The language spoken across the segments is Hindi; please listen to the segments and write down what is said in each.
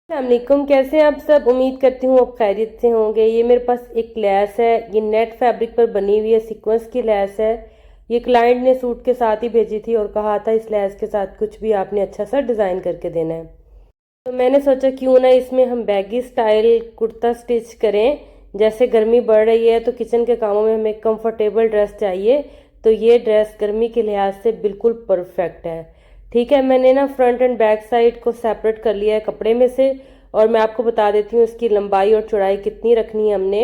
अस्सलामुअलैकुम, कैसे हैं आप सब। उम्मीद करती हूँ आप खैरियत से होंगे। ये मेरे पास एक लैस है, ये नेट फैब्रिक पर बनी हुई है, सीक्वेंस की लैस है। ये क्लाइंट ने सूट के साथ ही भेजी थी और कहा था इस लैस के साथ कुछ भी आपने अच्छा सा डिज़ाइन करके देना है। तो मैंने सोचा क्यों ना इसमें हम बैगी स्टाइल कुर्ता स्टिच करें। जैसे गर्मी बढ़ रही है तो किचन के कामों में हमें कंफर्टेबल ड्रेस चाहिए, तो ये ड्रेस गर्मी के लिहाज से बिल्कुल परफेक्ट है। ठीक है, मैंने ना फ्रंट एंड बैक साइड को सेपरेट कर लिया है कपड़े में से, और मैं आपको बता देती हूँ इसकी लंबाई और चौड़ाई कितनी रखनी है हमने।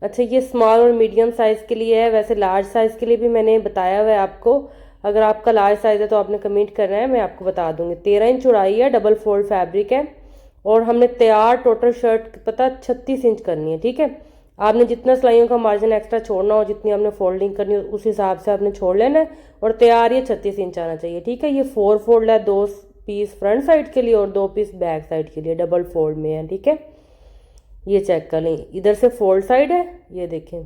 अच्छा, ये स्मॉल और मीडियम साइज़ के लिए है, वैसे लार्ज साइज़ के लिए भी मैंने बताया हुआ है आपको। अगर आपका लार्ज साइज़ है तो आपने कमेंट करना है, मैं आपको बता दूंगी। 13 इंच चौड़ाई है, डबल फोल्ड फैब्रिक है, और हमने तैयार टोटल शर्ट पता 36 इंच करनी है। ठीक है, आपने जितना सिलाइयों का मार्जिन एक्स्ट्रा छोड़ना हो, जितनी आपने फोल्डिंग करनी हो, उस हिसाब से आपने छोड़ लेना है, और तैयार ये 36 इंच आना चाहिए। ठीक है, ये 4 फोल्ड है, 2 पीस फ्रंट साइड के लिए और 2 पीस बैक साइड के लिए, डबल फोल्ड में है। ठीक है, ये चेक कर लें, इधर से फोल्ड साइड है, ये देखें,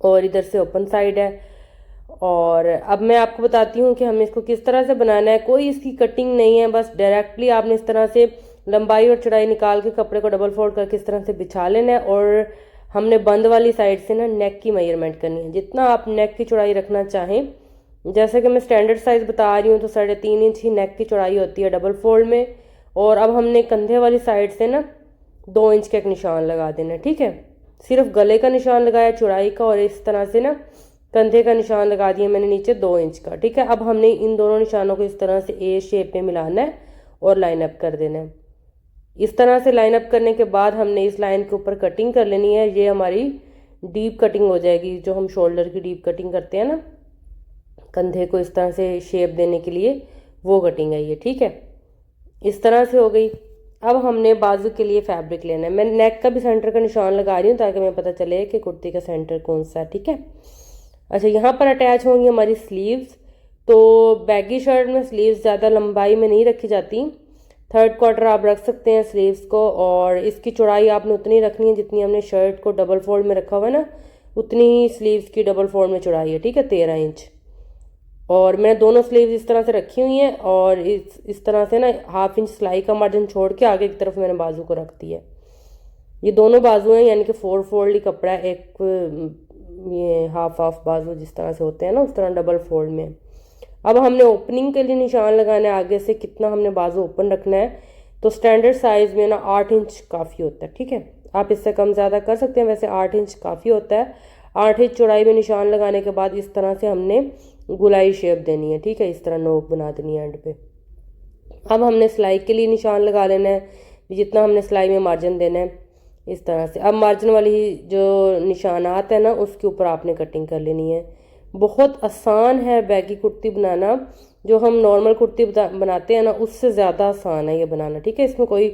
और इधर से ओपन साइड है। और अब मैं आपको बताती हूँ कि हमें इसको किस तरह से बनाना है। कोई इसकी कटिंग नहीं है, बस डायरेक्टली आपने इस तरह से लंबाई और चौड़ाई निकाल के कपड़े को डबल फोल्ड करके इस तरह से बिछा लेना है, और हमने बंद वाली साइड से ना नेक की मेजरमेंट करनी है, जितना आप नेक की चौड़ाई रखना चाहें। जैसे कि मैं स्टैंडर्ड साइज़ बता रही हूँ तो 3.5 इंच ही नेक की चौड़ाई होती है डबल फोल्ड में। और अब हमने कंधे वाली साइड से ना 2 इंच का एक निशान लगा देना है। ठीक है, सिर्फ गले का निशान लगाया चौड़ाई का, और इस तरह से ना कंधे का निशान लगा दिया मैंने नीचे 2 इंच का। ठीक है, अब हमने इन दोनों निशानों को इस तरह से ए शेप में मिलाना है और लाइन अप कर देना है। इस तरह से लाइन अप करने के बाद हमने इस लाइन के ऊपर कटिंग कर लेनी है। ये हमारी डीप कटिंग हो जाएगी, जो हम शोल्डर की डीप कटिंग करते हैं ना, कंधे को इस तरह से शेप देने के लिए, वो कटिंग है ये। ठीक है, इस तरह से हो गई। अब हमने बाजू के लिए फैब्रिक लेना है। मैं नेक का भी सेंटर का निशान लगा रही हूँ ताकि हमें पता चले कि कुर्ती का सेंटर कौन सा है। ठीक है, अच्छा, यहाँ पर अटैच होंगी हमारी स्लीव्स। तो बैगी शर्ट में स्लीव्स ज़्यादा लंबाई में नहीं रखी जाती, 3/4 आप रख सकते हैं स्लीव्स को, और इसकी चौड़ाई आपने उतनी रखनी है जितनी हमने शर्ट को डबल फोल्ड में रखा हुआ है ना, उतनी ही स्लीव्स की डबल फोल्ड में चौड़ाई है। ठीक है, 13 इंच। और मैंने दोनों स्लीव्स इस तरह से रखी हुई हैं, और इस तरह से ना 1/2 इंच सिलाई का मार्जिन छोड़ के आगे की तरफ मैंने बाजू को रख दी है। ये दोनों बाजू हैं, यानी कि 4 फोल्ड ही कपड़ा है। एक ये हाफ हाफ बाजू जिस तरह से होते हैं ना, उस तरह डबल फोल्ड में। अब हमने ओपनिंग के लिए निशान लगाना है आगे से, कितना हमने बाजू ओपन रखना है। तो स्टैंडर्ड साइज में ना 8 इंच काफ़ी होता है। ठीक है, आप इससे कम ज़्यादा कर सकते हैं, वैसे 8 इंच काफ़ी होता है। 8 इंच चौड़ाई में निशान लगाने के बाद इस तरह से हमने गुलाई शेप देनी है। ठीक है, इस तरह नोक बना देनी है एंड पे। अब हमने सिलाई के लिए निशान लगा लेना है, जितना हमने सिलाई में मार्जिन देना है, इस तरह से। अब मार्जिन वाली जो निशानात है ना, उसके ऊपर आपने कटिंग कर लेनी है। बहुत आसान है बैगी कुर्ती बनाना, जो हम नॉर्मल कुर्ती बनाते हैं ना, उससे ज़्यादा आसान है ये बनाना। ठीक है, इसमें कोई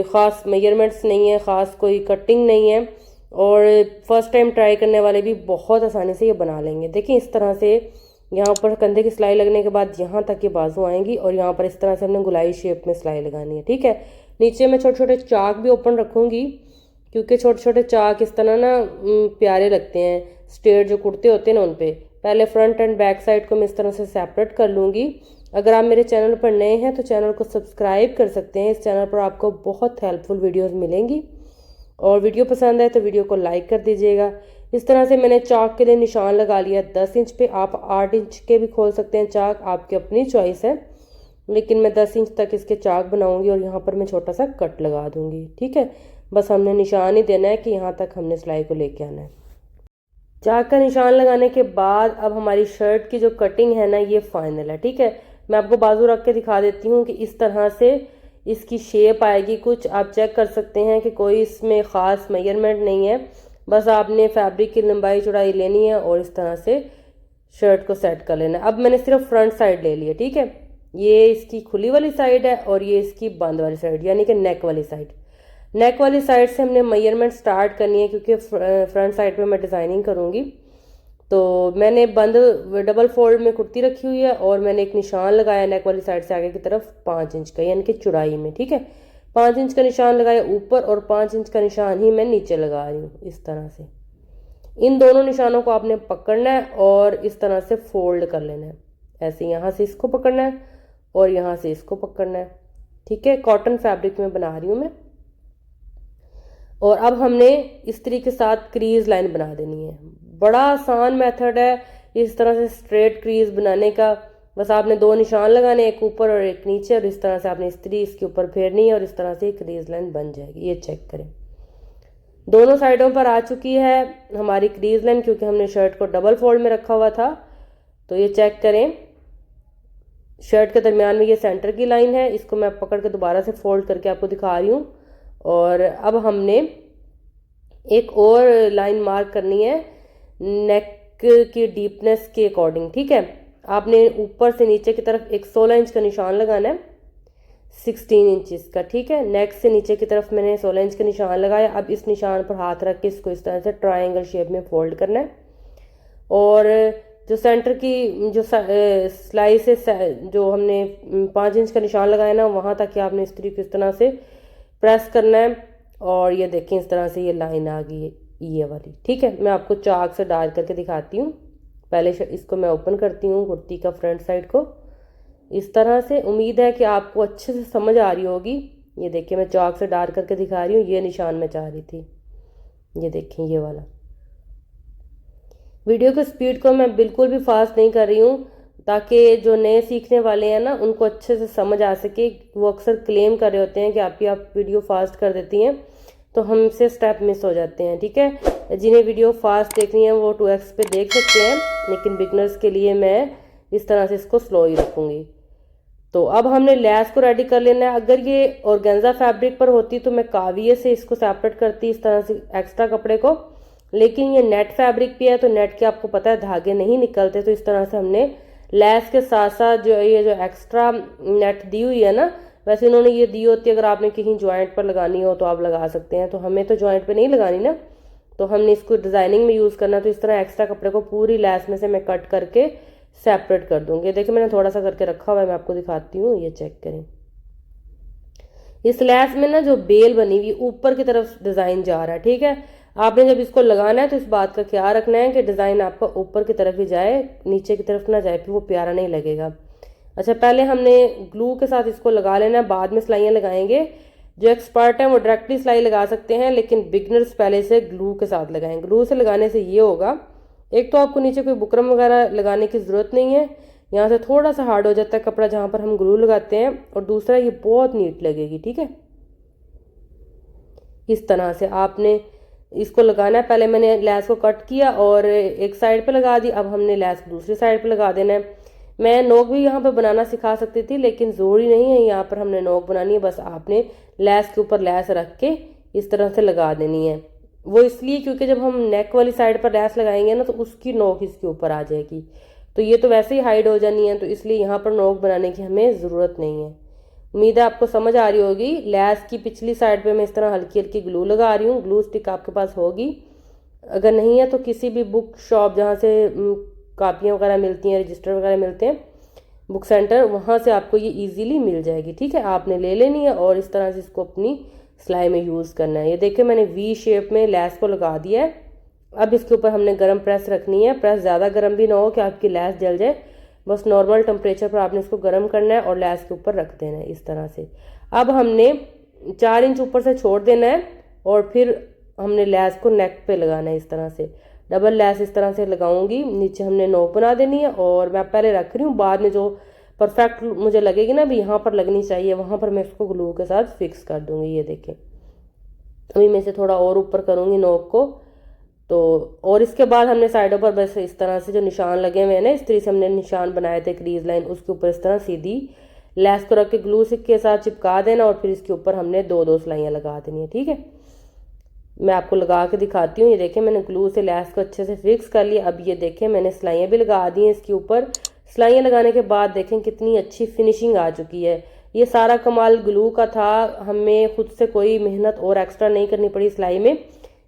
ख़ास मेजरमेंट्स नहीं है, ख़ास कोई कटिंग नहीं है, और फर्स्ट टाइम ट्राई करने वाले भी बहुत आसानी से ये बना लेंगे। देखिए, इस तरह से यहाँ पर कंधे की सिलाई लगने के बाद यहाँ तक ये बाजू आएंगी, और यहाँ पर इस तरह से हमने गुलाई शेप में सिलाई लगानी है। ठीक है, नीचे मैं छोटे छोटे चाक भी ओपन रखूँगी, क्योंकि छोटे छोटे चाक इस तरह ना प्यारे लगते हैं। स्ट्रेट जो कुर्ते होते हैं ना, उन पे पहले फ्रंट एंड बैक साइड को मैं इस तरह से सेपरेट कर लूँगी। अगर आप मेरे चैनल पर नए हैं तो चैनल को सब्सक्राइब कर सकते हैं। इस चैनल पर आपको बहुत हेल्पफुल वीडियोज़ मिलेंगी, और वीडियो पसंद आए तो वीडियो को लाइक कर दीजिएगा। इस तरह से मैंने चाक के लिए निशान लगा लिया 10 इंच पे। आप 8 इंच के भी खोल सकते हैं चाक, आपकी अपनी चॉइस है, लेकिन मैं 10 इंच तक इसके चाक बनाऊंगी, और यहाँ पर मैं छोटा सा कट लगा दूंगी। ठीक है, बस हमने निशान ही देना है कि यहाँ तक हमने सिलाई को लेके आना है। चाक का निशान लगाने के बाद अब हमारी शर्ट की जो कटिंग है ना, ये फाइनल है। ठीक है, मैं आपको बाजू रख के दिखा देती हूँ कि इस तरह से इसकी शेप आएगी। कुछ आप चेक कर सकते हैं कि कोई इसमें ख़ास मेजरमेंट नहीं है, बस आपने फैब्रिक की लंबाई चौड़ाई लेनी है और इस तरह से शर्ट को सेट कर लेना है। अब मैंने सिर्फ फ्रंट साइड ले ली है। ठीक है, ये इसकी खुली वाली साइड है, और ये इसकी बंद वाली साइड, यानी कि नेक वाली साइड। नेक वाली साइड से हमने मेजरमेंट स्टार्ट करनी है, क्योंकि फ्रंट साइड पे मैं डिज़ाइनिंग करूँगी। तो मैंने बंद डबल फोल्ड में कुर्ती रखी हुई है, और मैंने एक निशान लगाया नेक वाली साइड से आगे की तरफ 5 इंच का, यानी कि चौड़ाई में। ठीक है, 5 इंच का निशान लगाया ऊपर, और 5 इंच का निशान ही मैं नीचे लगा रही हूँ इस तरह से। इन दोनों निशानों को आपने पकड़ना है और इस तरह से फोल्ड कर लेना है। ऐसे यहाँ से इसको पकड़ना है और यहाँ से इसको पकड़ना है। ठीक है, कॉटन फैब्रिक में बना रही हूँ मैं। और अब हमने इस्त्री के साथ क्रीज लाइन बना देनी है। बड़ा आसान मेथड है इस तरह से स्ट्रेट क्रीज बनाने का। बस आपने 2 निशान लगाने, एक ऊपर और एक नीचे, और इस तरह से आपने इस्त्री इसके ऊपर फेरनी है और इस तरह से क्रीज लाइन बन जाएगी। ये चेक करें, दोनों साइडों पर आ चुकी है हमारी क्रीज लाइन, क्योंकि हमने शर्ट को डबल फोल्ड में रखा हुआ था। तो ये चेक करें, शर्ट के दरमियान में ये सेंटर की लाइन है, इसको मैं पकड़ के दोबारा से फोल्ड करके आपको दिखा रही हूँ। और अब हमने एक और लाइन मार्क करनी है नेक की डीपनेस के अकॉर्डिंग। ठीक है, आपने ऊपर से नीचे की तरफ एक 16 इंच का निशान लगाना है, 16 इंचेस का। ठीक है, नेक से नीचे की तरफ मैंने 16 इंच का निशान लगाया। अब इस निशान पर हाथ रख के इसको इस तरह से ट्रायंगल शेप में फोल्ड करना है। और जो सेंटर की जो सिलाई से जो हमने 5 इंच का निशान लगाया ना, वहाँ तक आपने इस्त्री को इस तरह से प्रेस करना है। और ये देखें, इस तरह से ये लाइन आ गई है, ये वाली। ठीक है, मैं आपको चाक से डाल करके दिखाती हूँ। पहले इसको मैं ओपन करती हूँ, कुर्ती का फ्रंट साइड को इस तरह से। उम्मीद है कि आपको अच्छे से समझ आ रही होगी। ये देखिए, मैं चाक से डाल करके दिखा रही हूँ, ये निशान मैं चाह रही थी। ये देखें, ये वाला। वीडियो की स्पीड को मैं बिल्कुल भी फास्ट नहीं कर रही हूँ, ताकि जो नए सीखने वाले हैं ना, उनको अच्छे से समझ आ सके। वो अक्सर क्लेम कर रहे होते हैं कि आप वीडियो फास्ट कर देती हैं, तो हमसे स्टेप मिस हो जाते हैं। ठीक है, जिन्हें वीडियो फास्ट देखनी है वो 2x पे देख सकते हैं, लेकिन बिगनर्स के लिए मैं इस तरह से इसको स्लो ही रखूँगी। तो अब हमने लैस को रेडी कर लेना है। अगर ये ऑर्गेन्जा फैब्रिक पर होती तो मैं काविये से इसको सेपरेट करती इस तरह से एक्स्ट्रा कपड़े को, लेकिन ये नेट फैब्रिक भी है तो नेट के आपको पता है धागे नहीं निकलते। तो इस तरह से हमने लैस के साथ साथ जो एक्स्ट्रा नेट दी हुई है ना, वैसे इन्होंने ये दी होती है अगर आपने कहीं ज्वाइंट पर लगानी हो तो आप लगा सकते हैं। तो हमें तो ज्वाइंट पे नहीं लगानी ना, तो हमने इसको डिजाइनिंग में यूज़ करना। तो इस तरह एक्स्ट्रा कपड़े को पूरी लैस में से मैं कट करके सेपरेट कर दूंगी। देखिए, मैंने थोड़ा सा करके रखा हुआ है, मैं आपको दिखाती हूँ। ये चेक करें, इस लैस में ना जो बेल बनी हुई ऊपर की तरफ डिजाइन जा रहा है। ठीक है, आपने जब इसको लगाना है तो इस बात का ख्याल रखना है कि डिजाइन आपका ऊपर की तरफ ही जाए, नीचे की तरफ ना जाए, फिर वो प्यारा नहीं लगेगा। अच्छा, पहले हमने ग्लू के साथ इसको लगा लेना है, बाद में सिलाइयाँ लगाएंगे। जो एक्सपर्ट हैं वो डायरेक्टली सिलाई लगा सकते हैं, लेकिन बिगनर्स पहले से ग्लू के साथ लगाएं। ग्लू से लगाने से ये होगा, एक तो आपको नीचे कोई बुकरम वगैरह लगाने की ज़रूरत नहीं है, यहाँ से थोड़ा सा हार्ड हो जाता है कपड़ा जहाँ पर हम ग्लू लगाते हैं, और दूसरा ये बहुत नीट लगेगी। ठीक है, इस तरह से आपने इसको लगाना है। पहले मैंने लैस को कट किया और एक साइड पे लगा दी, अब हमने लैस दूसरी साइड पे लगा देना है। मैं नोक भी यहाँ पे बनाना सिखा सकती थी, लेकिन ज़रूरी नहीं है यहाँ पर हमने नोक बनानी है। बस आपने लैस के ऊपर लैस रख के इस तरह से लगा देनी है। वो इसलिए क्योंकि जब हम नेक वाली साइड पर लैस लगाएंगे ना, तो उसकी नोक इसके ऊपर आ जाएगी। तो ये तो वैसे ही हाइड हो जानी है, तो इसलिए यहाँ पर नोक बनाने की हमें ज़रूरत नहीं है। उम्मीद है आपको समझ आ रही होगी। लैस की पिछली साइड पे मैं इस तरह हल्की हल्की ग्लू लगा रही हूँ। ग्लू स्टिक आपके पास होगी, अगर नहीं है तो किसी भी बुक शॉप जहाँ से कापियाँ वगैरह मिलती हैं, रजिस्टर वगैरह मिलते हैं, बुक सेंटर, वहाँ से आपको ये इजीली मिल जाएगी। ठीक है, आपने ले लेनी है और इस तरह से इसको अपनी सिलाई में यूज़ करना है। ये देखिए, मैंने वी शेप में लैस को लगा दिया है। अब इसके ऊपर हमने गर्म प्रेस रखनी है। प्रेस ज़्यादा गर्म भी ना हो कि आपकी लैस जल जाए, बस नॉर्मल टेम्परेचर पर आपने इसको गर्म करना है और लैस के ऊपर रख देना है इस तरह से। अब हमने 4 इंच ऊपर से छोड़ देना है और फिर हमने लैस को नेक पे लगाना है इस तरह से। डबल लैस इस तरह से लगाऊंगी, नीचे हमने नोक बना देनी है और मैं पहले रख रही हूँ, बाद में जो परफेक्ट मुझे लगेगी ना भी यहाँ पर लगनी चाहिए, वहाँ पर मैं इसको ग्लू के साथ फिक्स कर दूंगी। ये देखें, अभी मैं इसे थोड़ा और ऊपर करूँगी नोक को। तो और इसके बाद हमने साइडों पर बस इस तरह से जो निशान लगे हुए हैं ना, इस तरह से हमने निशान बनाए थे क्रीज लाइन, उसके ऊपर इस तरह सीधी लैस को रख के ग्लू स्टिक के साथ चिपका देना और फिर इसके ऊपर हमने 2-2 सिलाइयाँ लगा देनी है। ठीक है, मैं आपको लगा के दिखाती हूँ। ये देखें, मैंने ग्लू से लैस को अच्छे से फिक्स कर लिया। अब ये देखें, मैंने सिलाइयाँ भी लगा दी हैं इसके ऊपर। सिलाइयाँ लगाने के बाद देखें कितनी अच्छी फिनिशिंग आ चुकी है। ये सारा कमाल ग्लू का था, हमें खुद से कोई मेहनत और एक्स्ट्रा नहीं करनी पड़ी सिलाई में।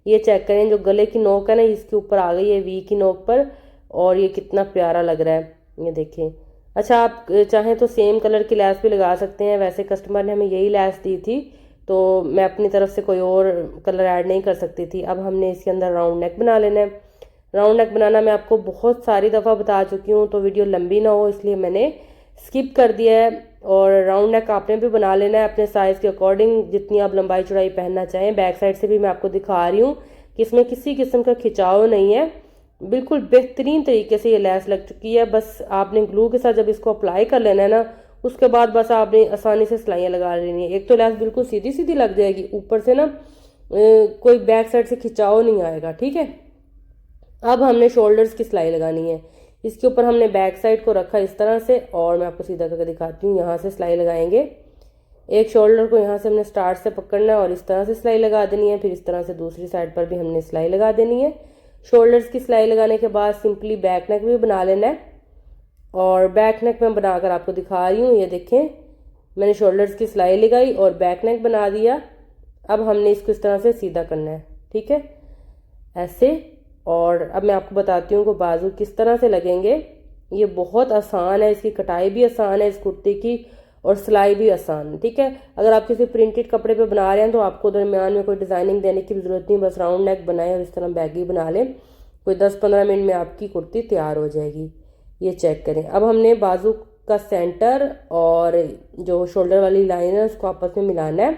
ये चेक करें, जो गले की नोक है ना, इसके ऊपर आ गई है वी की नोक पर, और ये कितना प्यारा लग रहा है। ये देखें। अच्छा, आप चाहें तो सेम कलर की लैस भी लगा सकते हैं। वैसे कस्टमर ने हमें यही लैस दी थी, तो मैं अपनी तरफ से कोई और कलर ऐड नहीं कर सकती थी। अब हमने इसके अंदर राउंड नेक बना लेना है। राउंड नेक बनाना मैं आपको बहुत सारी दफ़ा बता चुकी हूँ, तो वीडियो लंबी ना हो इसलिए मैंने स्किप कर दिया है। और राउंड नेक आपने भी बना लेना है अपने साइज़ के अकॉर्डिंग, जितनी आप लंबाई चौड़ाई पहनना चाहें। बैक साइड से भी मैं आपको दिखा रही हूँ कि इसमें किसी किस्म का खिंचाव नहीं है, बिल्कुल बेहतरीन तरीके से ये लैस लग चुकी है। बस आपने ग्लू के साथ जब इसको अप्लाई कर लेना है ना, उसके बाद बस आपने आसानी से सिलाइयाँ लगा लेनी है। एक तो लैस बिल्कुल सीधी सीधी लग जाएगी, ऊपर से ना कोई बैक साइड से खिंचाव नहीं आएगा, ठीक है। अब हमने शोल्डर्स की सिलाई लगानी है। इसके ऊपर हमने बैक साइड को रखा इस तरह से, और मैं आपको सीधा करके दिखाती हूँ। यहाँ से सिलाई लगाएंगे, एक शोल्डर को यहाँ से हमने स्टार्ट से पकड़ना है और इस तरह से सिलाई लगा देनी है। फिर इस तरह से दूसरी साइड पर भी हमने सिलाई लगा देनी है। शोल्डर्स की सिलाई लगाने के बाद सिंपली बैक नेक भी बना लेना है, और बैक नेक मैं बनाकर आपको दिखा रही हूँ। ये देखें, मैंने शोल्डर्स की सिलाई लगाई और बैक नेक बना दिया। अब हमने इसको इस तरह से सीधा करना है, ठीक है, ऐसे। और अब मैं आपको बताती हूँ कि बाजू किस तरह से लगेंगे। ये बहुत आसान है, इसकी कटाई भी आसान है इस कुर्ती की, और सिलाई भी आसान है, ठीक है। अगर आप किसी प्रिंटेड कपड़े पे बना रहे हैं तो आपको दरमियान में कोई डिज़ाइनिंग देने की भी ज़रूरत नहीं, बस राउंड नेक बनाएं और इस तरह बैगी बना लें। कोई 10-15 मिनट में आपकी कुर्ती तैयार हो जाएगी। ये चेक करें। अब हमने बाजू का सेंटर और जो शोल्डर वाली लाइन है उसको आपस में मिलाना है।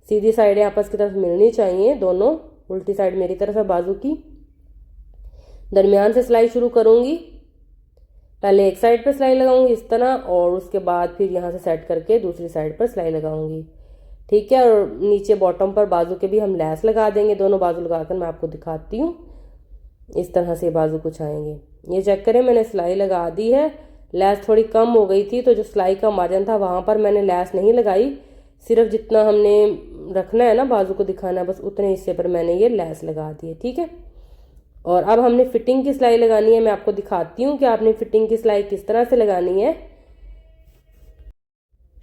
सीधी साइडें आपस की तरफ मिलनी चाहिए दोनों, उल्टी साइड मेरी तरफ है बाजू की। दरमियान से सिलाई शुरू करूँगी, पहले एक साइड पर सिलाई लगाऊंगी इस तरह, और उसके बाद फिर यहाँ से सेट करके दूसरी साइड पर सिलाई लगाऊंगी, ठीक है। और नीचे बॉटम पर बाजू के भी हम लैस लगा देंगे। दोनों बाजू लगाकर मैं आपको दिखाती हूँ। इस तरह से बाजू कुछ आएंगे। ये चेक करें, मैंने सिलाई लगा दी है। लैस थोड़ी कम हो गई थी तो जो सिलाई का मार्जिन था वहाँ पर मैंने लैस नहीं लगाई, सिर्फ जितना हमने रखना है ना बाजू को दिखाना है, बस उतने हिस्से पर मैंने ये लैस लगा दी है, ठीक है। और अब हमने फिटिंग की सिलाई लगानी है। मैं आपको दिखाती हूँ कि आपने फिटिंग की सिलाई किस तरह से लगानी है।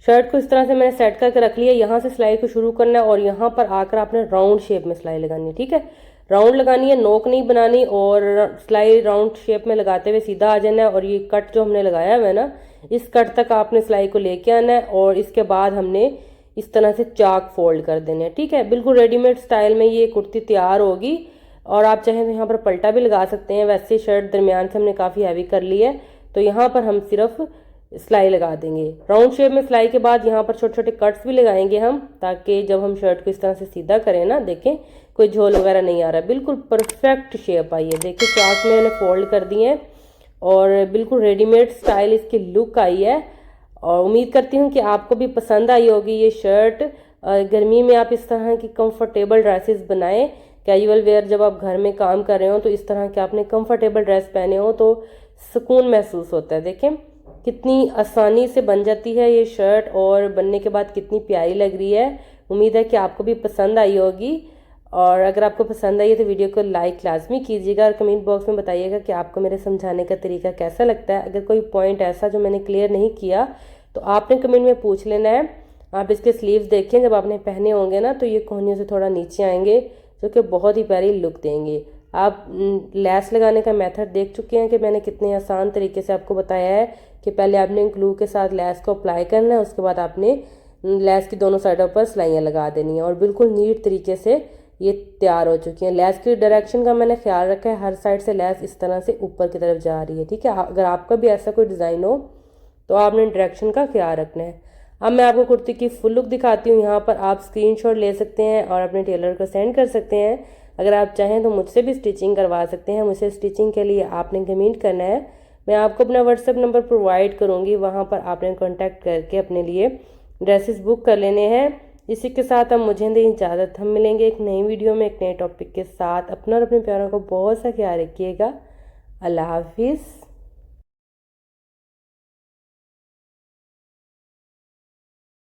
शर्ट को इस तरह से मैंने सेट करके रख लिया। यहाँ से सिलाई को शुरू करना है और यहाँ पर आकर आपने राउंड शेप में सिलाई लगानी है, ठीक है। राउंड लगानी है, नोक नहीं बनानी, और सिलाई राउंड शेप में लगाते हुए सीधा आ जाना है। और ये कट जो हमने लगाया हुआ है ना, इस कट तक आपने सिलाई को लेके आना है, और इसके बाद हमने इस तरह से चाक फोल्ड कर देने हैं, ठीक है। बिल्कुल रेडीमेड स्टाइल में ये कुर्ती तैयार होगी। और आप चाहें तो यहाँ पर पलटा भी लगा सकते हैं। वैसे शर्ट दरमियान से हमने काफ़ी हैवी कर ली है, तो यहाँ पर हम सिर्फ सिलाई लगा देंगे। राउंड शेप में सिलाई के बाद यहाँ पर छोटे छोटे कट्स भी लगाएंगे हम, ताकि जब हम शर्ट को इस तरह से सीधा करें ना, देखें कोई झोल वगैरह नहीं आ रहा, बिल्कुल परफेक्ट शेप आई है। देखिए चाक में मैंने फोल्ड कर दिए हैं और बिल्कुल रेडीमेड स्टाइल इसकी लुक आई है। और उम्मीद करती हूँ कि आपको भी पसंद आई होगी ये शर्ट। गर्मी में आप इस तरह की कंफर्टेबल ड्रेसेस बनाएं, कैजुअल वेयर। जब आप घर में काम कर रहे हो तो इस तरह के आपने कंफर्टेबल ड्रेस पहने हो तो सुकून महसूस होता है। देखें कितनी आसानी से बन जाती है ये शर्ट, और बनने के बाद कितनी प्यारी लग रही है। उम्मीद है कि आपको भी पसंद आई होगी। और अगर आपको पसंद आई है तो वीडियो को लाइक लाजमी कीजिएगा, और कमेंट बॉक्स में बताइएगा कि आपको मेरे समझाने का तरीका कैसा लगता है। अगर कोई पॉइंट ऐसा जो मैंने क्लियर नहीं किया तो आपने कमेंट में पूछ लेना है। आप इसके स्लीव्स देखें, जब आपने पहने होंगे ना तो ये कोहनियों से थोड़ा नीचे आएंगे, जो कि बहुत ही प्यारी लुक देंगे। आप लैस लगाने का मेथड देख चुके हैं कि मैंने कितने आसान तरीके से आपको बताया है कि पहले आपने ग्लू के साथ लैस को अप्लाई करना है, उसके बाद आपने लैस की दोनों साइडों पर सिलाइयाँ लगा देनी है, और बिल्कुल नीट तरीके से ये तैयार हो चुकी हैं। लैस की डायरेक्शन का मैंने ख्याल रखा है, हर साइड से लैस इस तरह से ऊपर की तरफ जा रही है, ठीक है। अगर आपका भी ऐसा कोई डिज़ाइन हो तो आपने डायरेक्शन का ख्याल रखना है। अब मैं आपको कुर्ती की फुल लुक दिखाती हूँ। यहाँ पर आप स्क्रीनशॉट ले सकते हैं और अपने टेलर को सेंड कर सकते हैं। अगर आप चाहें तो मुझसे भी स्टिचिंग करवा सकते हैं। मुझसे स्टिचिंग के लिए आपने कमेंट करना है, मैं आपको अपना व्हाट्सएप नंबर प्रोवाइड करूँगी, वहाँ पर आपने कॉन्टैक्ट करके अपने लिए ड्रेसेस बुक कर लेने हैं। इसी के साथ अब मुझे दें इजाज़त। हम मिलेंगे एक नई वीडियो में एक नए टॉपिक के साथ। अपना और अपने प्यारों को बहुत सा ख्याल रखिएगा। अल्लाह हाफिज़।